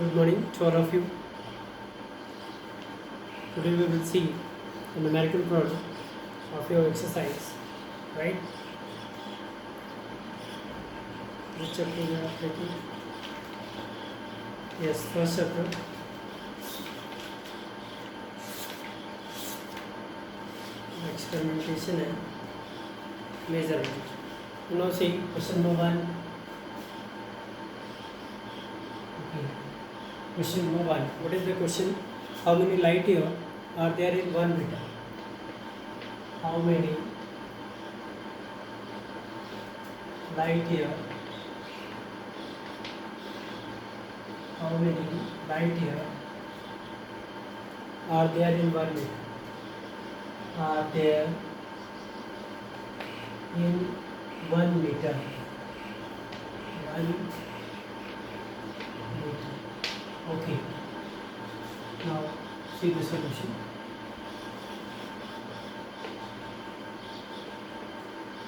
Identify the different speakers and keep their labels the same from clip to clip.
Speaker 1: Good morning to all of you. Today we will see a numerical problem of your exercise, right? Which chapter we are taking? Yes, first chapter. Experimentation and measurement. Now see question number 1. Okay. Question number 1. What is the question? How many light years are there in 1 meter? How many light years? How many light years are there in 1 meter? Are there in 1 meter? 1 meter. Okay. Now see the solution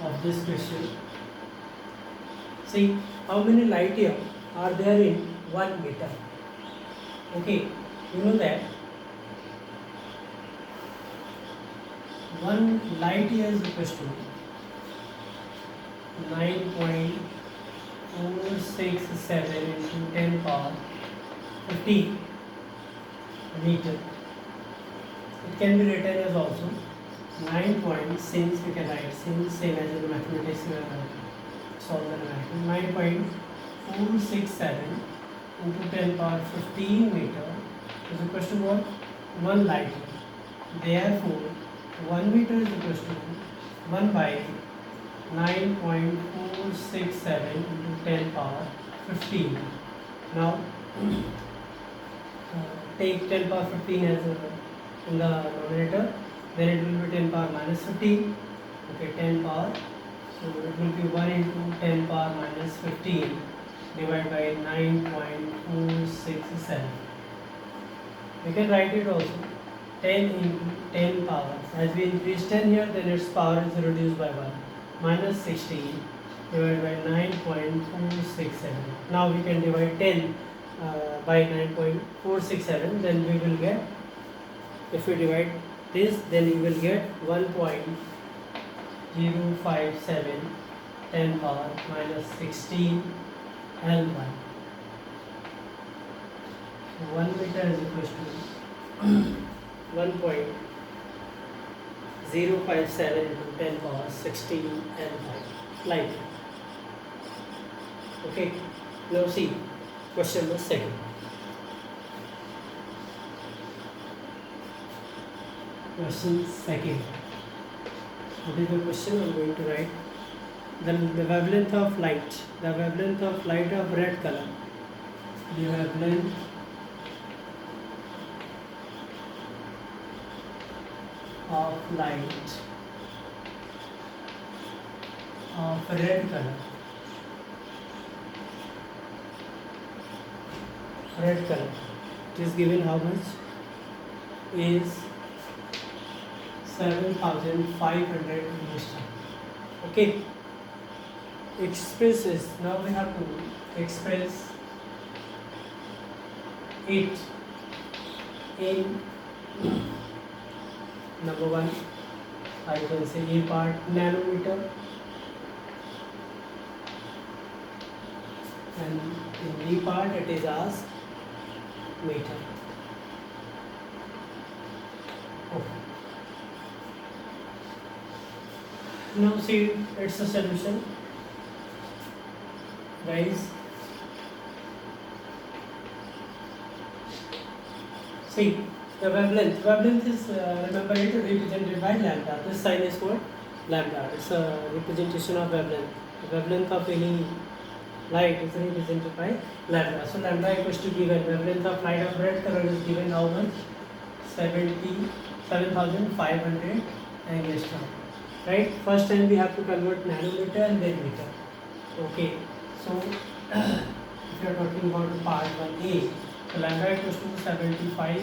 Speaker 1: of this question. See how many light years are there in 1 meter? Okay, you know that 1 light year is equal to 9.467 into 10 power 15 meter. It can be written as also 9 point, since we can write since same as in mathematics we are solve the numerical 9.467 into 10 power 15 meter is equal to what? 1 light year. Therefore 1 meter is equal to 1 by 9.467 into 10 power 15. Now take 10 power 15 as in the denominator, then it will be 10 power minus 15. Okay, 10 power, so it will be 1 into 10 power minus 15 divided by 9.467. We can write it also 10 into 10 power. As we increase 10 here, then its power is reduced by 1. Minus 16 divided by 9.467. Now we can divide 10 by 9.467. Then we will get, if we divide this, then you will get 1.057 10 power minus 16 L1. 1 meter is equal to 1.057 into 10 power 16 L5 light. Okay, now see question number 2. Question 2. What is the question? I am going to write the wavelength of light. The wavelength of light of red color. The wavelength of light of red color. Red color. It is given how much? Is 7,500 Angstrom. Okay. Expresses. Now we have to express it in number 1. I can say A part nanometer, and in B part it is as meter. Okay. Now see it's a solution, guys. See the wavelength. Wavelength is remember it represented by lambda. This sign is called lambda. It's a representation of wavelength. The wavelength of any light is represented by lambda. So lambda equals to given wavelength of light of red color is given how much? 7,500 angstrom. Right? First time we have to convert nanometer and then meter. Okay. So if you are talking about part 1A, so lambda equals to 75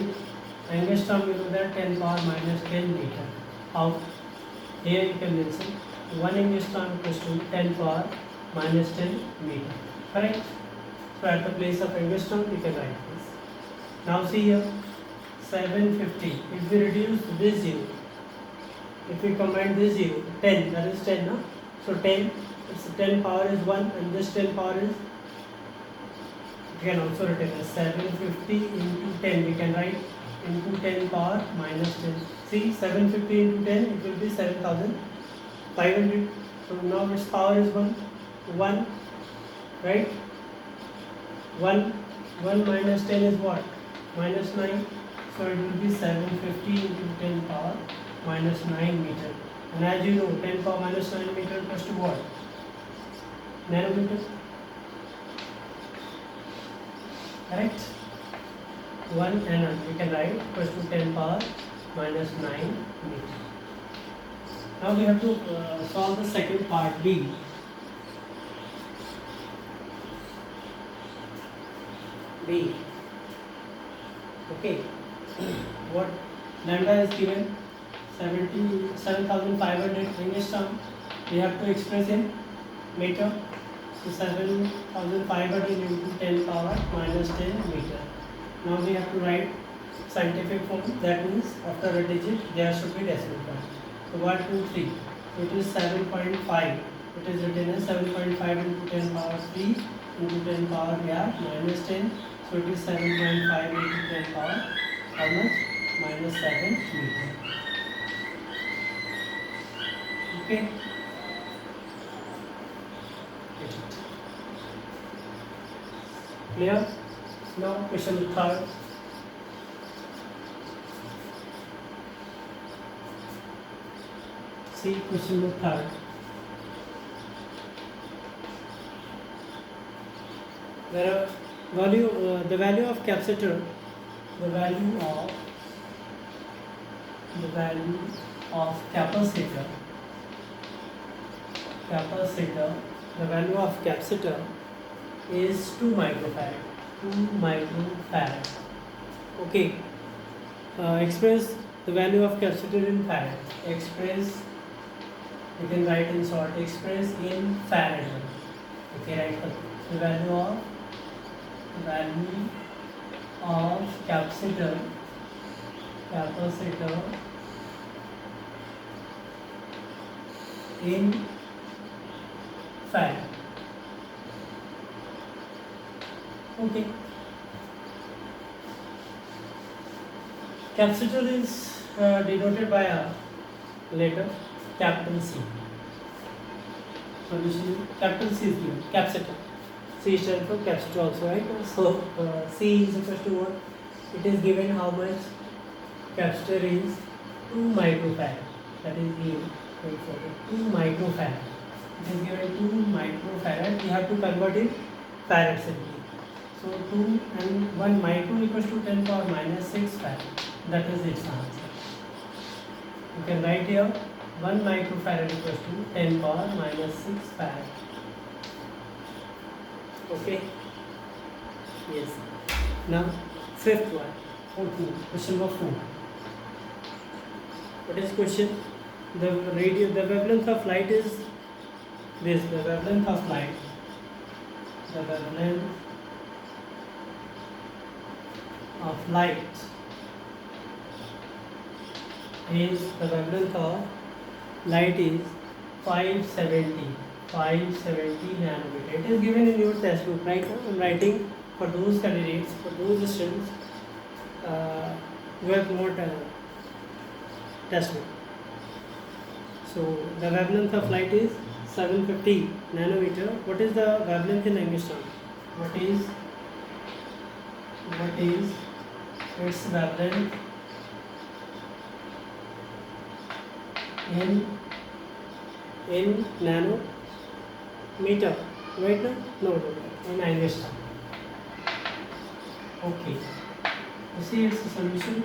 Speaker 1: angstrom, you know that 10 power minus 10 meter. How? Here you can mention 1 angstrom equals to 10 power minus 10 meter. Correct? So at the place of angstrom we can write this. Now see here 750. If we reduce this 0, if we combine this 0, 10, that is 10, no? So 10, it's 10 power is 1 and this 10 power is, we can also write as 750 into 10, we can write into 10 power minus 10. See 750 into 10, it will be 7500. So now its power is 1, right? 1 minus 10 is what? Minus 9. So it will be 750 into 10 power minus 9 meter. And as you know, 10 power minus 9 meter equals to what? Nanometer. Correct? 1 nm we can write equals to 10 power minus 9 meter. Now we have to solve the second part, B. Okay. What lambda is given? 7,500 angstrom. We have to express in meter. So 7,500 into 10 power minus 10 meter. Now we have to write scientific form. That means after a digit there should be decimal point. So 1, 2, 3. So it is 7.5. It is written as 7.5 into 10 power 3 into 10 power minus 10. So it is 7.5 into 10 power. How much? Minus 7 meter. Okay. Clear? Now question third. See question third. The value of capacitor, the value of capacitor, the value of capacitor is 2 microfarad. 2 microfarad. Okay. Express the value of capacitor in farad. Express, you can write in short, express in farad. Okay, write the value of capacitor in farad. Okay. Capacitor is denoted by a letter capital C. Solution capital C is given. Capacitor. C stands for capacitor also, right? So C is equal to what? It is given how much capacitor is 2 microfarad. That is E. 2 microfarad. It is given 2 microfarad. We have to convert in farad simply. So 2 and 1 micro equals to 10 power minus 6 farad. That is its answer. You can write here 1 microfarad equals to 10 power minus 6 farad. Okay. Yes. Now fifth one. Question number 4. What is question? The wavelength of light is this. The wavelength of light. The wavelength of light is 570 nanometer. It is given in your textbook. Right now I am writing for those candidates, for those students who have more textbook. So the wavelength of light is 750 nanometer. What is the wavelength in angstrom? What is its wavelength in nanometer? Right now? No, in angstrom. Okay. You see its solution.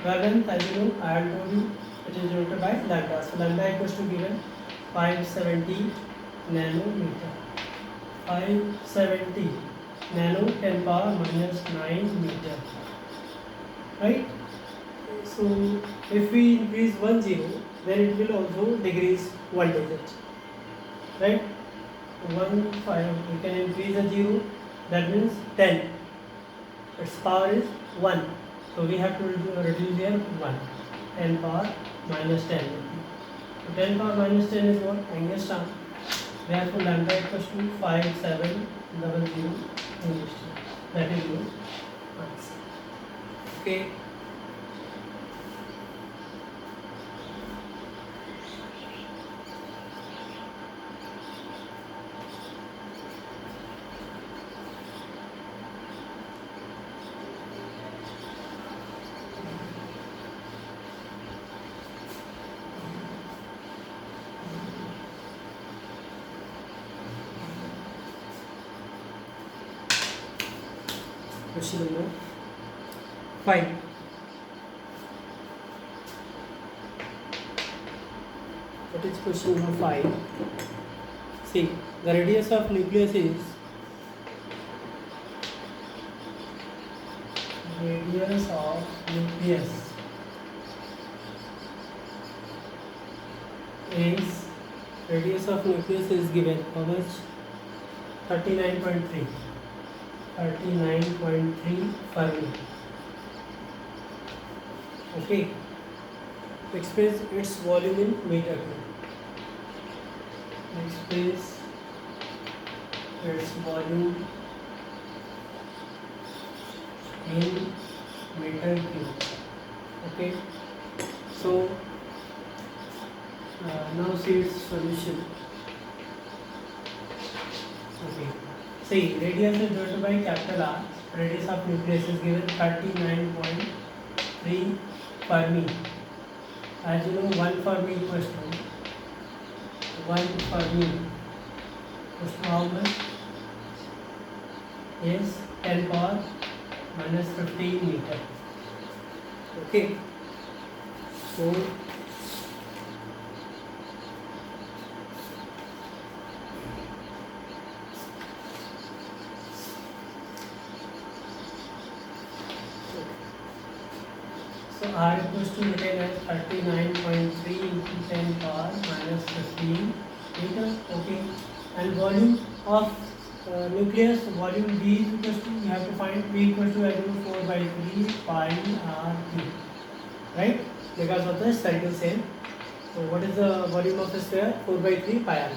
Speaker 1: Wavelength, as you know, I have told you, it is denoted by lambda. So lambda equals to given 570 nanometer. 570 nano 10 power minus 9 meter. Right? So if we increase 1 0, then it will also decrease 1 digit. right? 1 5, we can increase a 0, that means 10. Its power is 1, so we have to reduce here 1. 10 power minus 10. So 10 power minus 10 is what? Angus term. Therefore lambda equals to 5700 English term. That is your answer. Okay. Question number 5. What is question number 5? See, the radius of nucleus is radius of nucleus is given how much? 39.3 Fermi. Okay, express its volume in meter cube. Express its volume in meter cube. Okay, so now see its solution. Okay, see, radius is denoted by capital R. Radius of nucleus is given 39.3 Fermi. As you know, 1 Fermi equals to how much? Is 10 power minus 15 meter. Okay, so R equals to written as 39.3 into 10 power minus 15 meter. Okay, and volume of nucleus, volume V is equals to, we have to find V equals to 4 by 3 pi R Q, right? Because of the spherical shape. So what is the volume of the sphere? 4 by 3 pi R.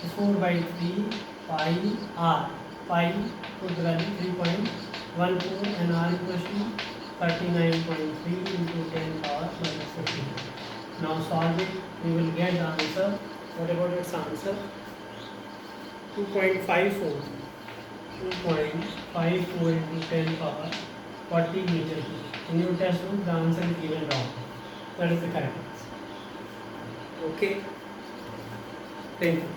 Speaker 1: So 4 by 3 pi R. Pi put the value 3.14 and R equals to 39.3 into 10 power minus 15. Now solve it, we will get the answer. What about its answer? 2.54 into 10 power 40 meter. In your test book, the answer is given wrong. That is the correct answer. Okay, thank you.